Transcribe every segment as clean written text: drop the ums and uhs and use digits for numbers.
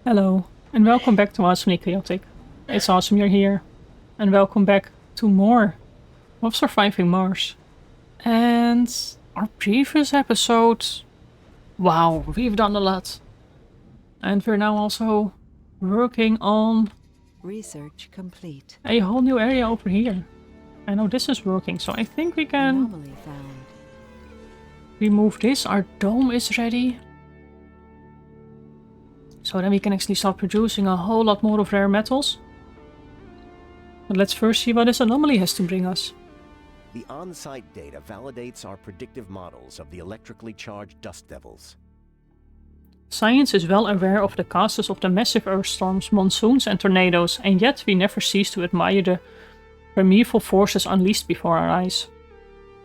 Hello, and welcome back to Awesomely Chaotic. It's awesome you're here, and welcome back to more of Surviving Mars. And our previous episode, wow, we've done a lot. And we're now also working on Research complete. a whole new area over here. I know this is working, so I think we can Anomaly found. remove this. Our dome is ready. So then we can actually start producing a whole lot more of rare metals. But let's first see what this anomaly has to bring us. The on-site data validates our predictive models of the electrically charged dust devils. Science is well aware of the causes of the massive earthstorms, monsoons and tornadoes, and yet we never cease to admire the primeval forces unleashed before our eyes.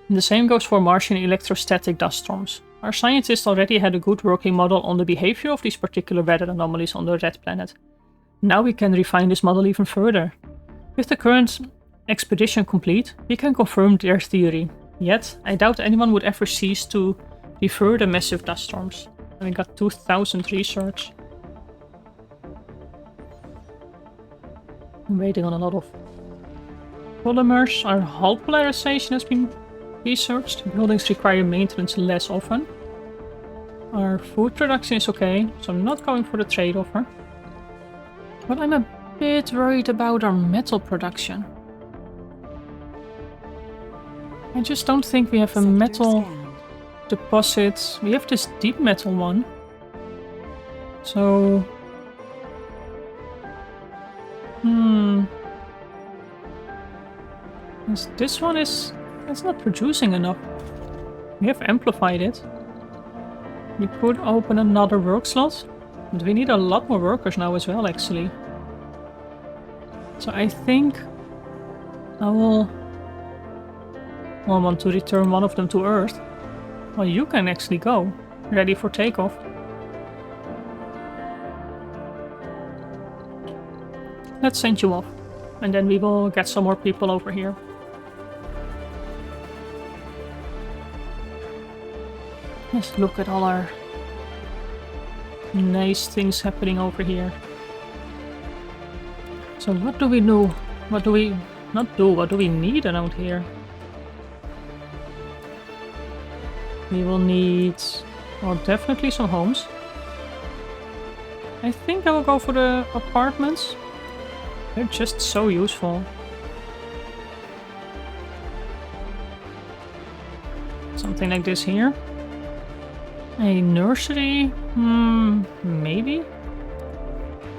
And the same goes for Martian electrostatic dust storms. Our scientists already had a good working model on the behavior of these particular weather anomalies on the Red Planet. Now we can refine this model even further. With the current expedition complete, we can confirm their theory. Yet, I doubt anyone would ever cease to refer the massive dust storms. And we got 2000 research. I'm waiting on a lot of polymers. Our hull polarization has been researched. Buildings require maintenance less often. Our food production is okay, so I'm not going for the trade offer. But I'm a bit worried about our metal production. I just don't think we have a Sector metal scanned. deposit. We have this deep metal one. So... This one is... It's not producing enough. We have amplified it. We could open another work slot. But we need a lot more workers now as well, actually. So I think... I will... I want to return one of them to Earth. Well, you can actually go. Ready for takeoff. Let's send you off. And then we will get some more people over here. Let's look at all our nice things happening over here. So what do we do? What do we not do? What do we need around here? We will need, well, definitely some homes. I think I will go for the apartments. They're just so useful. Something like this here. A nursery? Maybe?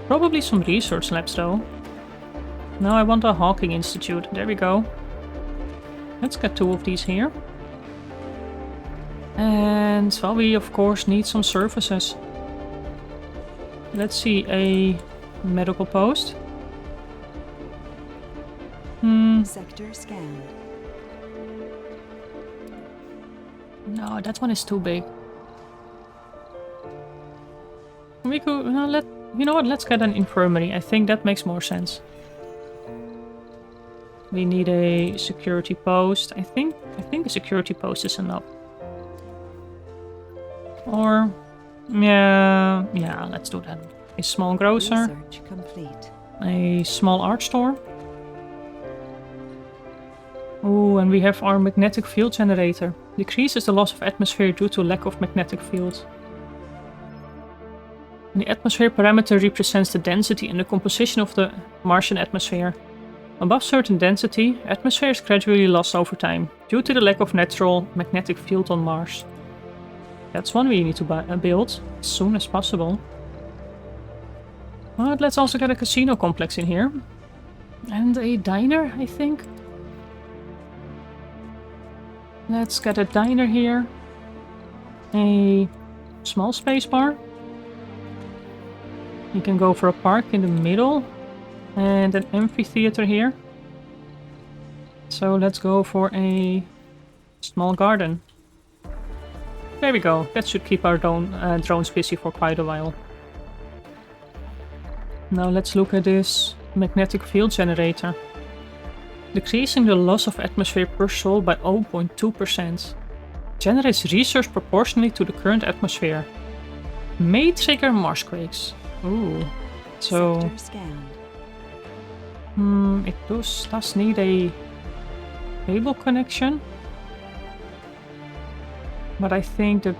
Probably some research labs though. No, I want a Hawking Institute. There we go. Let's get 2 of these here. And, well, we of course need some services. Let's see, a medical post. Sector scanned. No, that one is too big. We could, you know what, let's get an infirmary. I think that makes more sense. We need a security post. I think a security post is enough. Or, yeah, let's do that. A small grocer. Research complete. A small art store. Oh, and we have our magnetic field generator. Decreases the loss of atmosphere due to lack of magnetic field. And the atmosphere parameter represents the density and the composition of the Martian atmosphere. Above certain density, atmosphere is gradually lost over time, due to the lack of natural magnetic field on Mars. That's one we need to build as soon as possible. But let's also get a casino complex in here. And a diner, I think. Let's get a diner here. A small space bar. You can go for a park in the middle. And an amphitheater here. So let's go for a small garden. There we go. That should keep our drones busy for quite a while. Now let's look at this magnetic field generator. Decreasing the loss of atmosphere per sol by 0.2%. Generates resource proportionally to the current atmosphere. May trigger Marsquakes. Ooh. So Sector scanned. it does need a cable connection. But I think the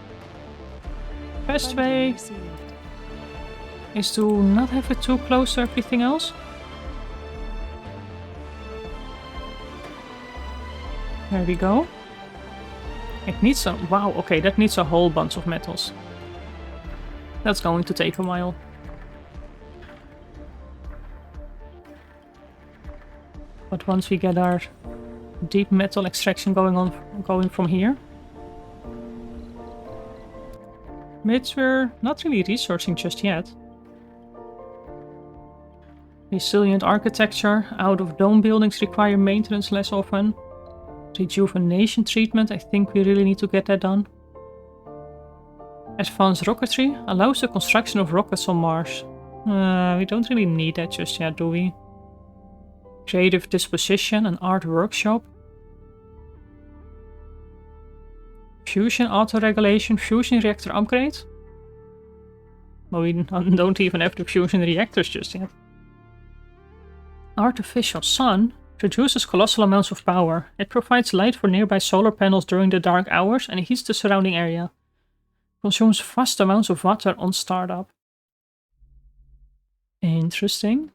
best Funding way received. is to not have it too close to everything else. There we go. It needs a... Wow, okay, that needs a whole bunch of metals. That's going to take a while. But once we get our deep metal extraction going from here, which we're not really researching just yet. Resilient architecture, out of dome buildings require maintenance less often. Rejuvenation treatment, I think we really need to get that done. Advanced rocketry allows the construction of rockets on Mars. We don't really need that just yet, do we? Creative disposition and art workshop. Fusion auto-regulation, fusion reactor upgrade. Well, we don't even have the fusion reactors just yet. Artificial sun produces colossal amounts of power. It provides light for nearby solar panels during the dark hours and heats the surrounding area. Consumes vast amounts of water on startup. Interesting.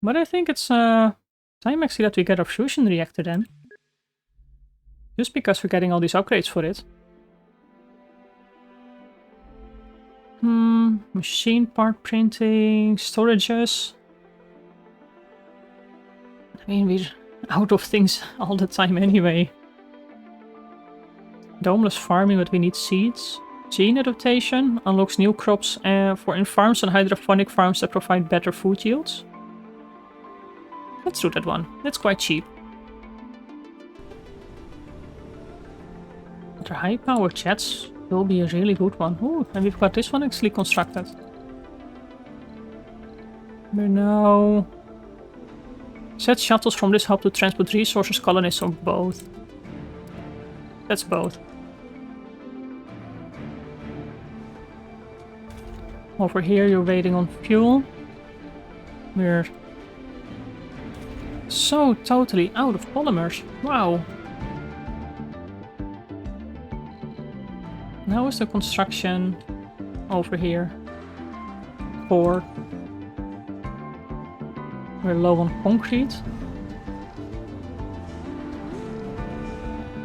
But I think it's time actually that we get our fusion reactor then. Just because we're getting all these upgrades for it. Machine part printing, storages. I mean, we're out of things all the time anyway. Domeless farming, but we need seeds. Gene adaptation unlocks new crops for in farms and hydroponic farms that provide better food yields. Let's do that one. That's quite cheap. The high power jets will be a really good one. Ooh, and we've got this one actually constructed. We're now... Set shuttles from this hub to transport resources, colonists, or both. That's both. Over here you're waiting on fuel. We're so totally out of polymers. Wow. Now is the construction over here. Port. We're low on concrete.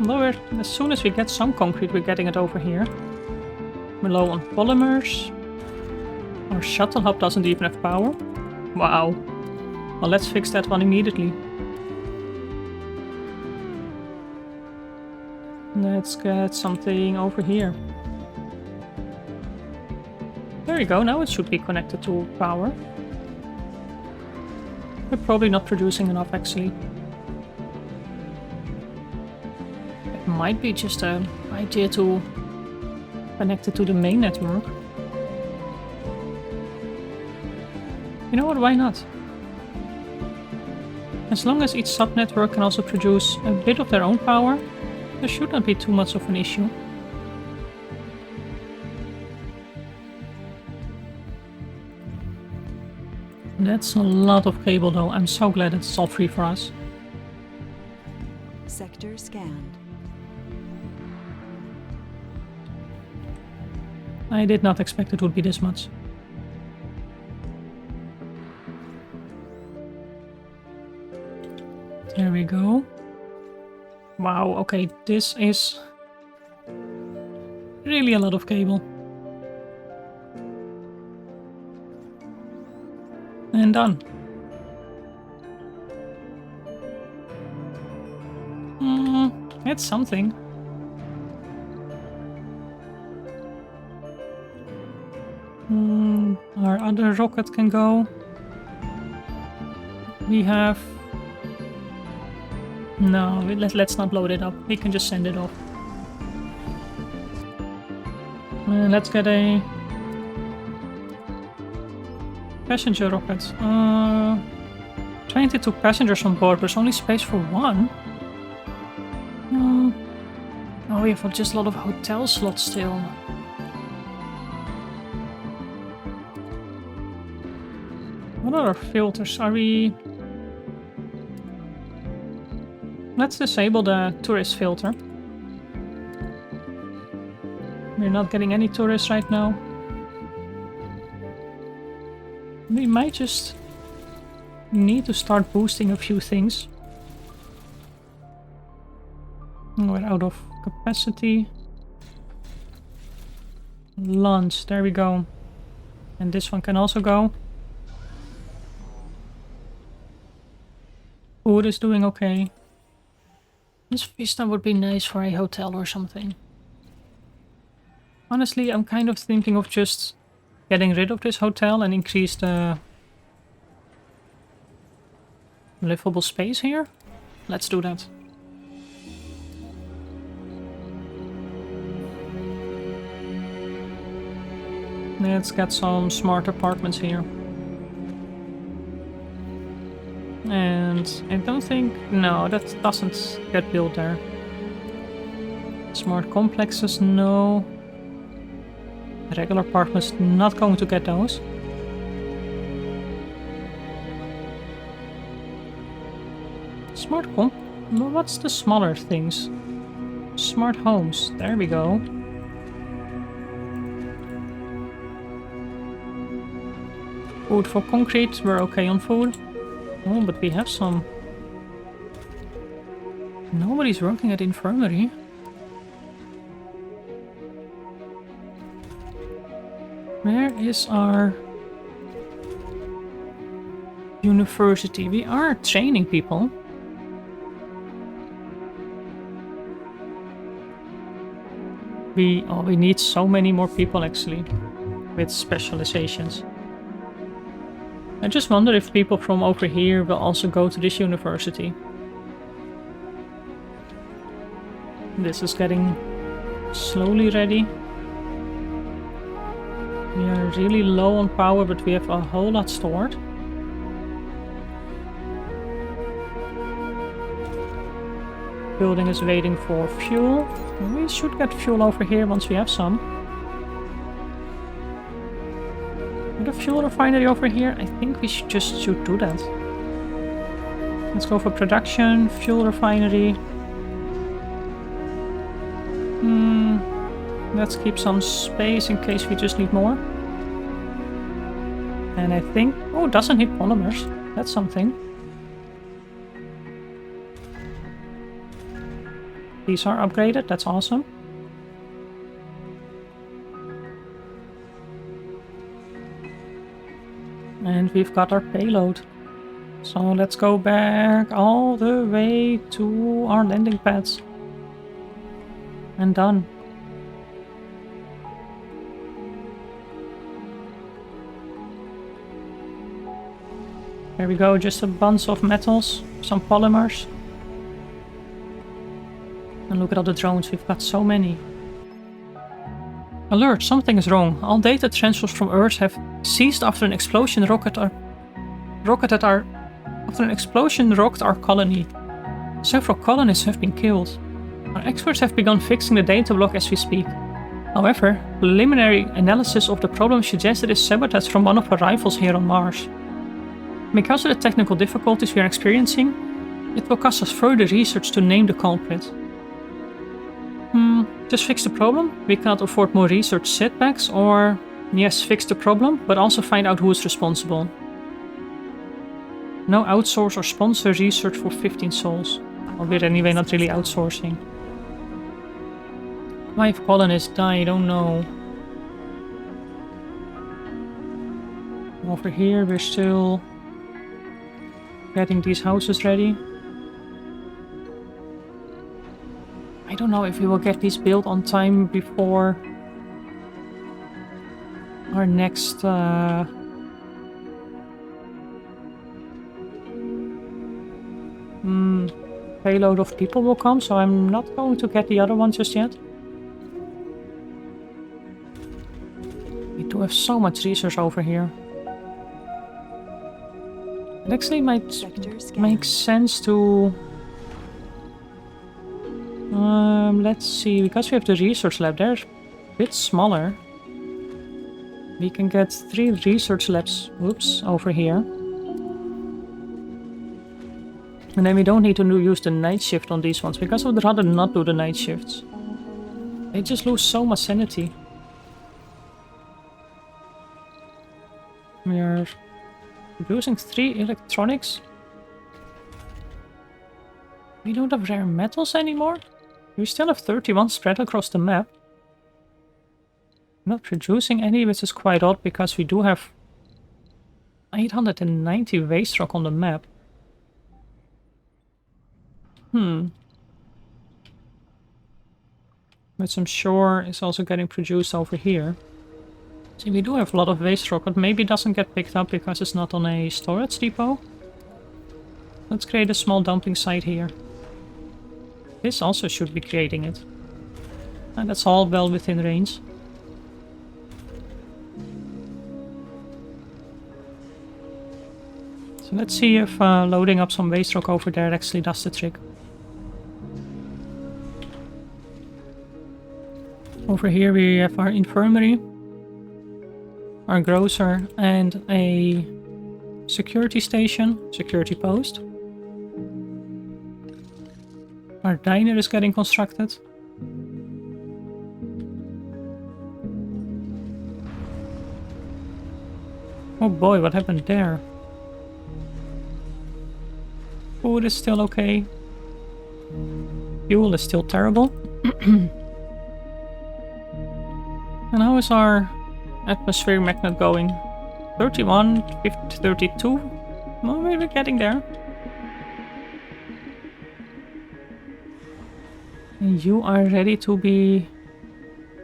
Lower, as soon as we get some concrete, we're getting it over here. We're low on polymers. Our shuttle hub doesn't even have power. Wow. Well, let's fix that one immediately. Let's get something over here. There you go, now it should be connected to power. We're probably not producing enough, actually. It might be just an idea to connect it to the main network. You know what, why not? As long as each sub-network can also produce a bit of their own power, there should not be too much of an issue. That's a lot of cable though, I'm so glad it's all free for us. Sector scanned. I did not expect it would be this much. There we go. Wow, okay, this is really a lot of cable. And done. It's something. Our other rocket can go. We have... No, let's not load it up. We can just send it off. Let's get a... passenger rocket. 22 passengers on board, there's only space for one. Oh, we have just a lot of hotel slots still. What other filters are we... Let's disable the tourist filter. We're not getting any tourists right now. We might just need to start boosting a few things. We're out of capacity. Lunch, there we go. And this one can also go. Food is doing okay. This Vista would be nice for a hotel or something. Honestly, I'm kind of thinking of just getting rid of this hotel and increase the livable space here. Let's do that. Let's get some smart apartments here. And I don't think... No, that doesn't get built there. Smart complexes, no. Regular apartments, not going to get those. Smart what's the smaller things? Smart homes, there we go. Food for concrete, we're okay on food. Oh, but we have some... Nobody's working at infirmary. Where is our university? We are training people. We need so many more people actually with specializations. I just wonder if people from over here will also go to this university. This is getting slowly ready. We are really low on power, but we have a whole lot stored. Building is waiting for fuel. We should get fuel over here once we have some. The fuel refinery over here, I think we should do that. Let's go for production, fuel refinery. Let's keep some space in case we just need more. And I think... Oh, it doesn't need polymers. That's something. These are upgraded, that's awesome. And we've got our payload. So let's go back all the way to our landing pads. And done. There we go, just a bunch of metals, some polymers. And look at all the drones, we've got so many. Alert, something is wrong. All data transfers from Earth have ceased after an explosion rocked our colony. Several colonists have been killed. Our experts have begun fixing the data block as we speak. However, preliminary analysis of the problem suggests it is sabotage from one of our rivals here on Mars. Because of the technical difficulties we are experiencing, it will cost us further research to name the culprit. Just fix the problem? We cannot afford more research setbacks, or... Yes, fix the problem, but also find out who is responsible. No outsource or sponsor research for 15 souls. Well, we're anyway not really outsourcing. 5 colonists die, I don't know. Over here we're still getting these houses ready. I don't know if we will get these built on time before our next payload of people will come, so I'm not going to get the other one just yet. We do have so much research over here. It actually might make sense to... let's see, because we have the research lab, they're a bit smaller. We can get 3 research labs, oops, over here. And then we don't need to use the night shift on these ones, because I would rather not do the night shifts. They just lose so much sanity. We are producing 3 electronics. We don't have rare metals anymore. We still have 31 spread across the map. Not producing any, which is quite odd because we do have 890 waste rock on the map. But some shore is also getting produced over here. See, we do have a lot of waste rock, but maybe it doesn't get picked up because it's not on a storage depot. Let's create a small dumping site here. This also should be creating it. And that's all well within range. So let's see if loading up some waste rock over there actually does the trick. Over here we have our infirmary, our grocer, and a security station, security post. Our diner is getting constructed. Oh boy, what happened there? Food is still okay. Fuel is still terrible. And how is our atmospheric magnet going? 31, 50, 32? Well, we're getting there. And you are ready to be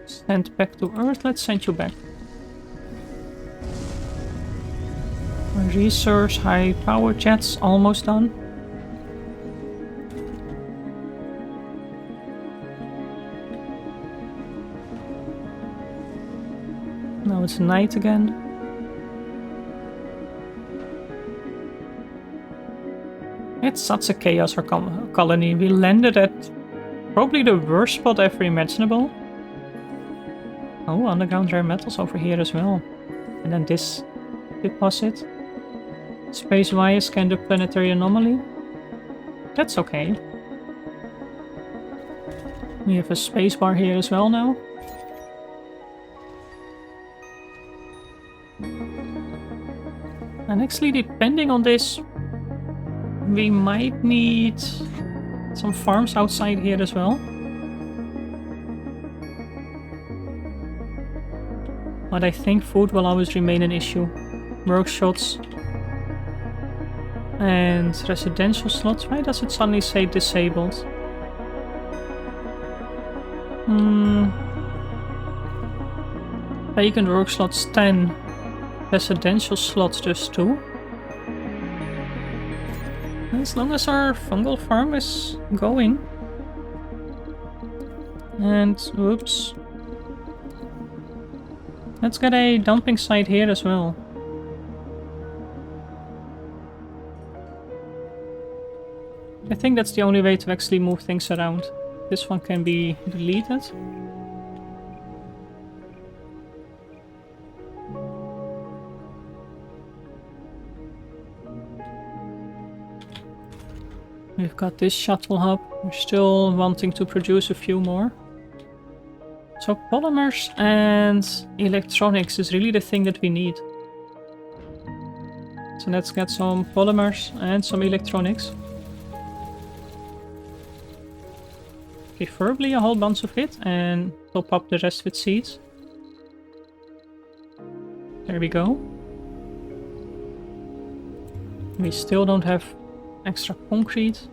sent back to Earth. Let's send you back. Our research high power jets almost done. Now it's night again. It's such a chaos colony. We landed at probably the worst spot ever imaginable. Oh, underground rare metals over here as well. And then this deposit. Space-wise, scan the planetary anomaly. That's okay. We have a spacebar here as well now. And actually, depending on this, we might need some farms outside here as well. But I think food will always remain an issue. Workshops and residential slots. Why does it suddenly say disabled? Vacant work slots 10. Residential slots just 2. As long as our fungal farm is going. And whoops. Let's get a dumping site here as well. I think that's the only way to actually move things around. This one can be deleted. We've got this shuttle hub. We're still wanting to produce a few more. So polymers and electronics is really the thing that we need. So let's get some polymers and some electronics. Preferably a whole bunch of it and top up the rest with seeds. There we go. We still don't have extra concrete.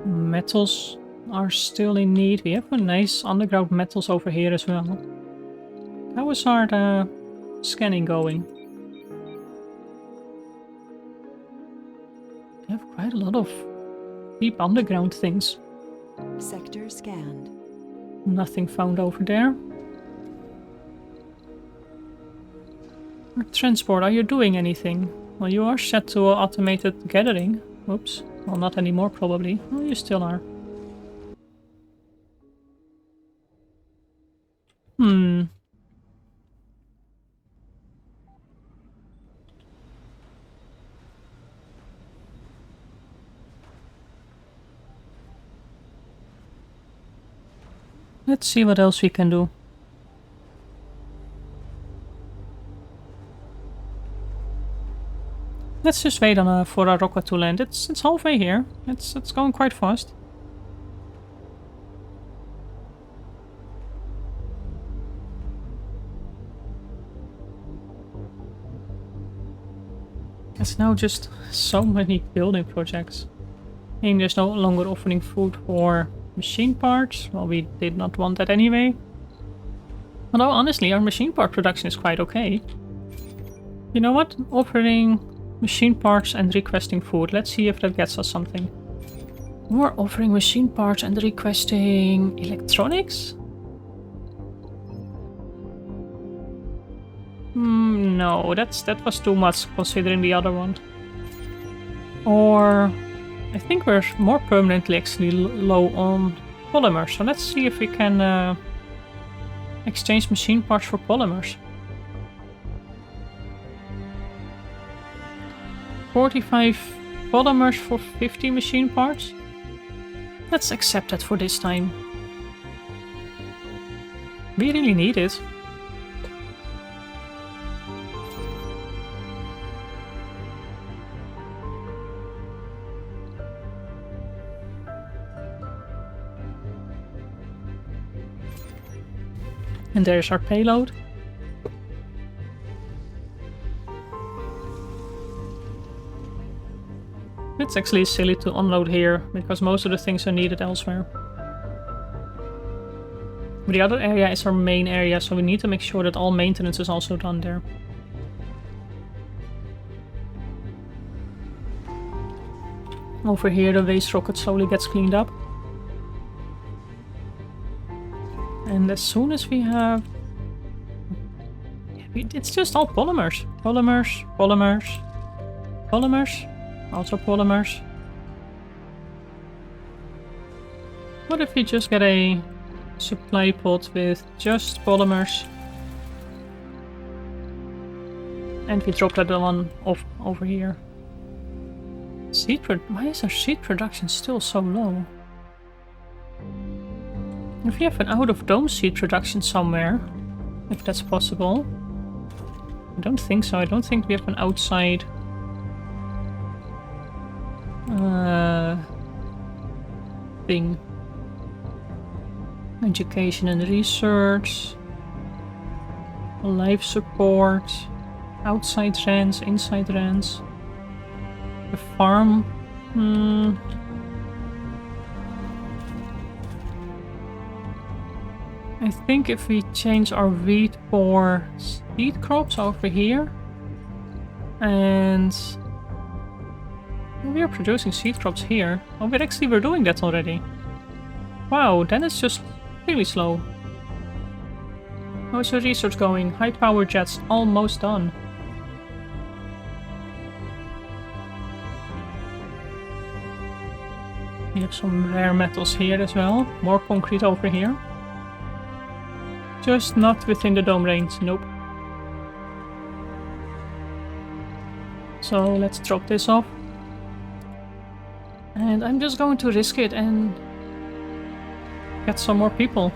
Metals are still in need. We have a nice underground metals over here as well. How is our scanning going? We have quite a lot of deep underground things. Sector scanned. Nothing found over there. Transport, are you doing anything? Well, you are set to automated gathering. Oops. Well, not anymore probably. Well, you still are. Hmm. Let's see what else we can do. Let's just wait on for our rocket to land. It's halfway here. It's going quite fast. It's now just so many building projects. And there's no longer offering food for machine parts. Well, we did not want that anyway. Although honestly, our machine part production is quite okay. You know what? Offering machine parts and requesting food. Let's see if that gets us something. We're offering machine parts and requesting electronics? No, that was too much considering the other one. Or I think we're more permanently actually low on polymers. So let's see if we can exchange machine parts for polymers. 45 polymers for 50 machine parts? Let's accept that for this time. We really need it. And there's our payload. It's actually silly to unload here, because most of the things are needed elsewhere. The other area is our main area, so we need to make sure that all maintenance is also done there. Over here the waste rocket slowly gets cleaned up. And as soon as we have... It's just all polymers. Polymers, polymers, polymers. Also polymers. What if we just get a supply pod with just polymers? And we drop that one off over here. Why is our seed production still so low? If we have an out-of-dome seed production somewhere, if that's possible. I don't think so. I don't think we have an outside thing. Education and research. Life support. Outside rents, inside rents. The farm. I think if we change our wheat for seed crops over here, and we are producing seed crops here. Oh, we're doing that already. Wow, then it's just really slow. How's your research going? High power jets almost done. We have some rare metals here as well. More concrete over here. Just not within the dome range, nope. So let's drop this off. And I'm just going to risk it and get some more people.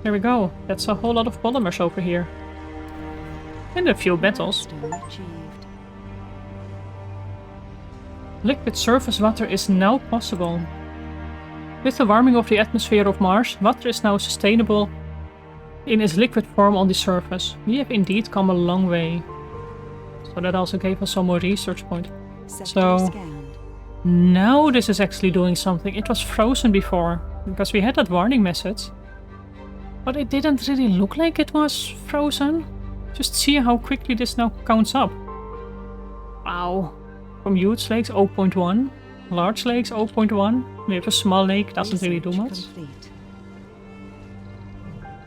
There we go. That's a whole lot of polymers over here. And a few metals. Liquid surface water is now possible. With the warming of the atmosphere of Mars, water is now sustainable in its liquid form on the surface. We have indeed come a long way. So that also gave us some more research points. So now this is actually doing something. It was frozen before, because we had that warning message. But it didn't really look like it was frozen. Just see how quickly this now counts up. Wow. From huge lakes 0.1. Large lakes 0.1. We have a small lake, doesn't really do much.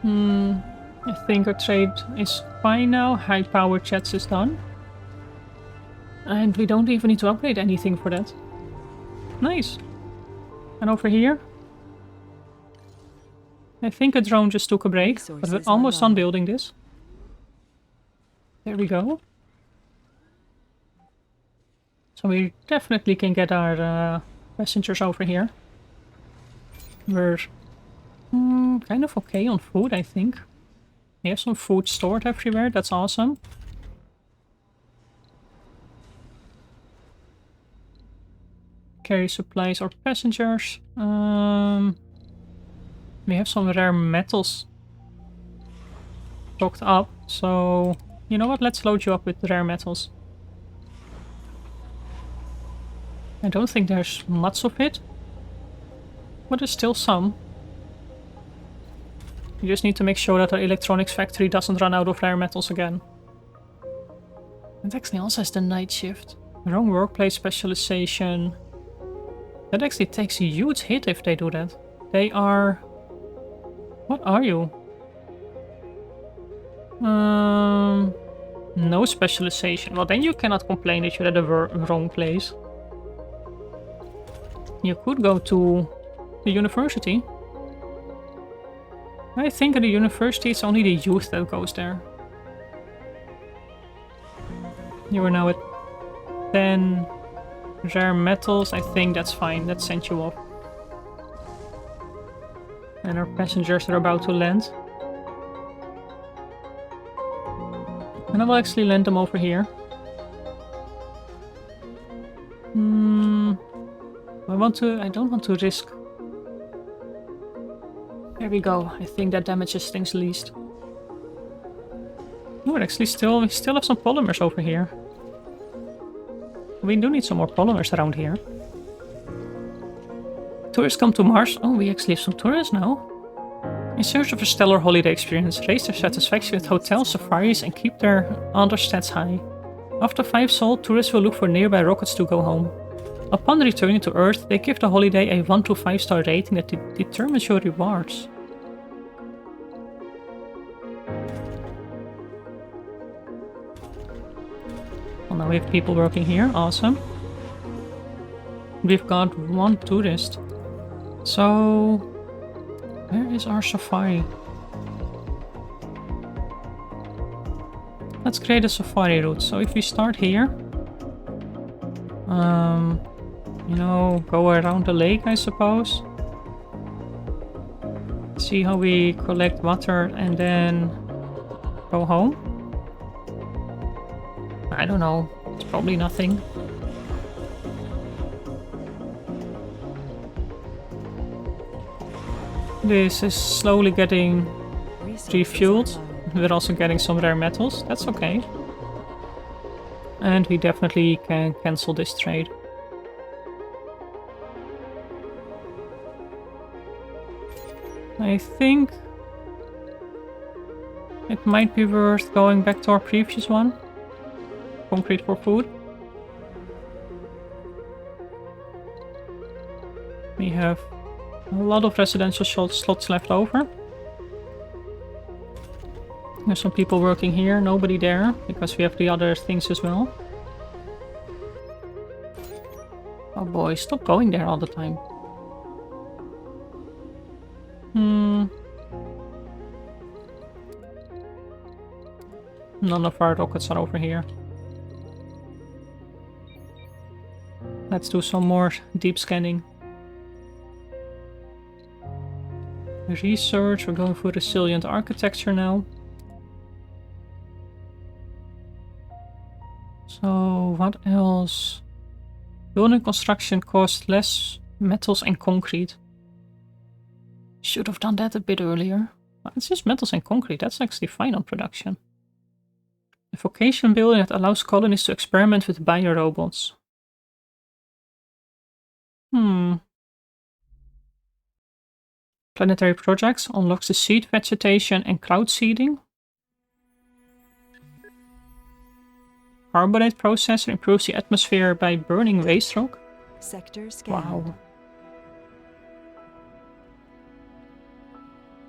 I think our trade is fine now. High power jets is done. And we don't even need to upgrade anything for that. Nice. And over here? I think a drone just took a break, but we're Resources almost are done low. building this. There we go. So we definitely can get our passengers over here. We're kind of okay on food, I think. We have some food stored everywhere, that's awesome. Carry supplies or passengers. We have some rare metals stocked up, so you know what, let's load you up with rare metals. I don't think there's much of it, but there's still some. You just need to make sure that our electronics factory doesn't run out of rare metals again. It actually also has the night shift. Wrong workplace specialization. That actually takes a huge hit if they do that. They are... What are you? No specialization. Well, then you cannot complain that you're at the wrong place. You could go to the university. I think at the university it's only the youth that goes there. You are now at 10 rare metals. I think that's fine. Let's send you off. And our passengers are about to land. And I will actually land them over here. I don't want to risk. There we go. I think that damages things least. Oh, we still have some polymers over here. We do need some more polymers around here. Tourists come to Mars. Oh, we actually have some tourists now. In search of a stellar holiday experience, raise their satisfaction with hotels, safaris, and keep their other stats high. After 5 Sol, tourists will look for nearby rockets to go home. Upon returning to Earth, they give the holiday a 1 to 5 star rating that determines your rewards. Well, now we have people working here, awesome. We've got 1 tourist. So, where is our safari? Let's create a safari route. So if we start here, you know, go around the lake, I suppose. See how we collect water and then go home. I don't know. It's probably nothing. This is slowly getting refueled. We're also getting some rare metals. That's okay. And we definitely can cancel this trade. I think it might be worth going back to our previous one. Concrete for food. We have a lot of residential slots left over. There's some people working here, nobody there, because we have the other things as well. Oh boy, stop going there all the time. None of our rockets are over here. Let's do some more deep scanning. Research, we're going for resilient architecture now. So, what else? Building construction costs less metals and concrete. Should have done that a bit earlier. Well, it's just metals and concrete, that's actually fine on production. A vocation building that allows colonists to experiment with biorobots. Planetary projects unlocks the seed vegetation and cloud seeding. Carbonate processor improves the atmosphere by burning waste rock. Sector scanned. Wow.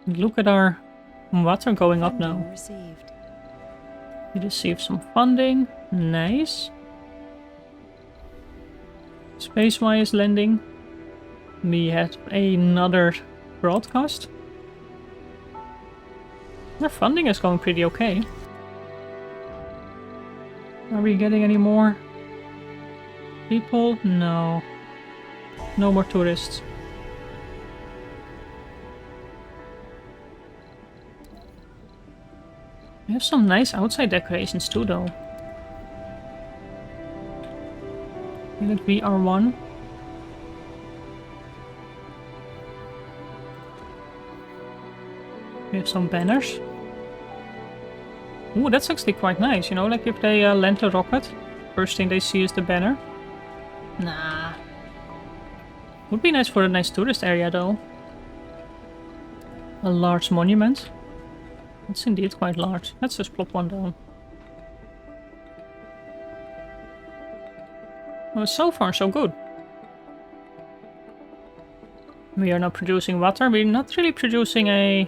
Look at our water going up now. Received. We received some funding. Nice. Spacewise landing. We had another broadcast. Their funding is going pretty okay. Are we getting any more people? No. No more tourists. We have some nice outside decorations too, though. Unit VR1. We have some banners. Ooh, that's actually quite nice, you know, like if they land a rocket, first thing they see is the banner. Nah. Would be nice for a nice tourist area, though. A large monument. It's indeed quite large. Let's just plop one down. Well, so far so good. We are not producing water. We're not really producing a...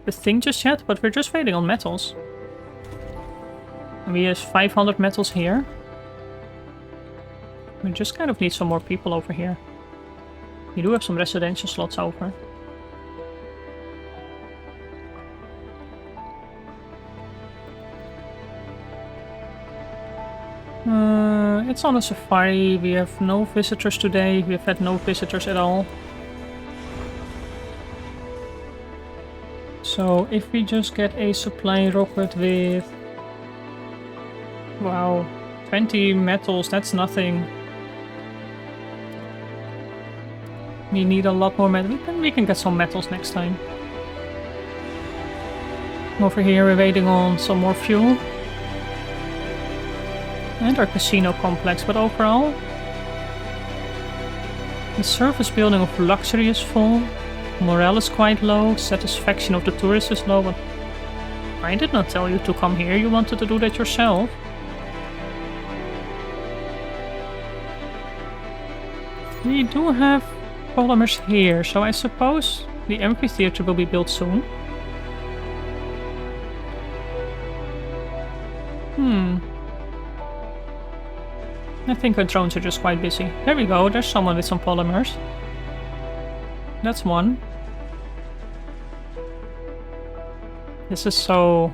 the thing just yet, but we're just waiting on metals. And we have 500 metals here. We just kind of need some more people over here. We do have some residential slots over. It's on a safari. We have no visitors today. We have had no visitors at all. So if we just get a supply rocket with... Wow, 20 metals, that's nothing. We need a lot more metal. We can get some metals next time. Over here we're waiting on some more fuel. And our casino complex, but overall... The surface building of luxury is full. Morale is quite low. Satisfaction of the tourists is low, but... I did not tell you to come here. You wanted to do that yourself. We do have polymers here, so I suppose the amphitheater will be built soon. I think our drones are just quite busy. There we go, there's someone with some polymers. That's one. This is so...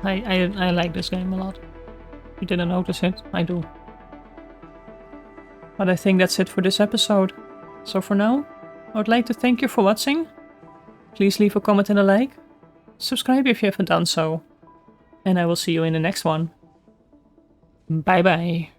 I like this game a lot. You didn't notice it? I do. But I think that's it for this episode. So for now, I would like to thank you for watching. Please leave a comment and a like. Subscribe if you haven't done so. And I will see you in the next one. Bye bye.